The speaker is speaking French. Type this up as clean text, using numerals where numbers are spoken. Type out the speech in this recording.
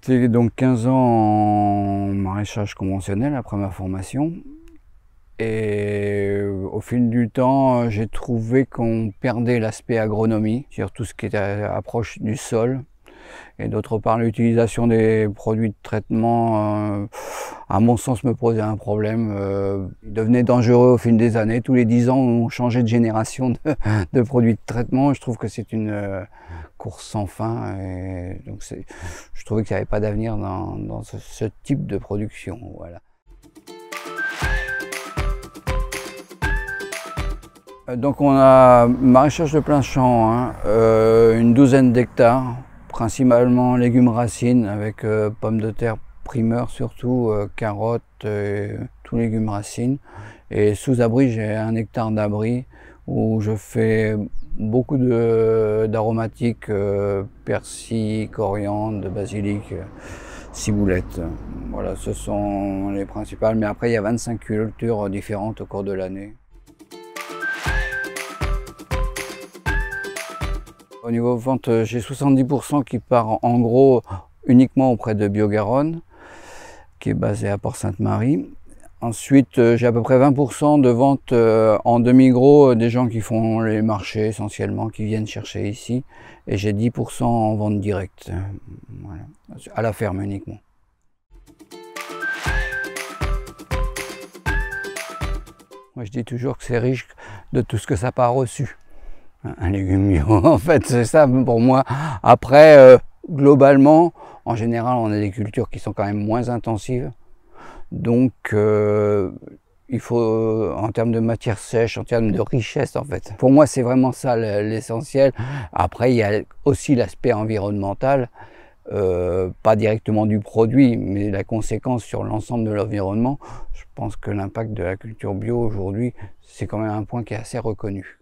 resté donc 15 ans en maraîchage conventionnel après ma formation. Et au fil du temps, j'ai trouvé qu'on perdait l'aspect agronomie, c'est-à-dire tout ce qui était approche du sol. Et d'autre part, l'utilisation des produits de traitement, à mon sens, me posait un problème. Il devenait dangereux au fil des années. Tous les 10 ans, on changeait de génération de produits de traitement. Je trouve que c'est une course sans fin. Et donc je trouvais qu'il n'y avait pas d'avenir dans ce type de production. Voilà. Donc on a maraîchage de plein champ, hein, une douzaine d'hectares, principalement légumes racines avec pommes de terre primeurs surtout, carottes, tous légumes racines. Et sous abri, j'ai 1 hectare d'abri où je fais beaucoup d'aromatiques, persil, coriandre, basilic, ciboulette. Voilà, ce sont les principales, mais après il y a 25 cultures différentes au cours de l'année. Au niveau vente, j'ai 70% qui part en gros uniquement auprès de Bio-Garonne, qui est basé à Port-Sainte-Marie. Ensuite, j'ai à peu près 20% de vente en demi-gros, des gens qui font les marchés essentiellement, qui viennent chercher ici. Et j'ai 10% en vente directe, voilà, à la ferme uniquement. Moi, je dis toujours que c'est riche de tout ce que ça n'a pas reçu. Un légume bio, en fait, c'est ça pour moi. Après, globalement, en général, on a des cultures qui sont quand même moins intensives. Donc, il faut, en termes de matière sèche, en termes de richesse, en fait. Pour moi, c'est vraiment ça l'essentiel. Après, il y a aussi l'aspect environnemental, pas directement du produit, mais la conséquence sur l'ensemble de l'environnement. Je pense que l'impact de la culture bio aujourd'hui, c'est quand même un point qui est assez reconnu.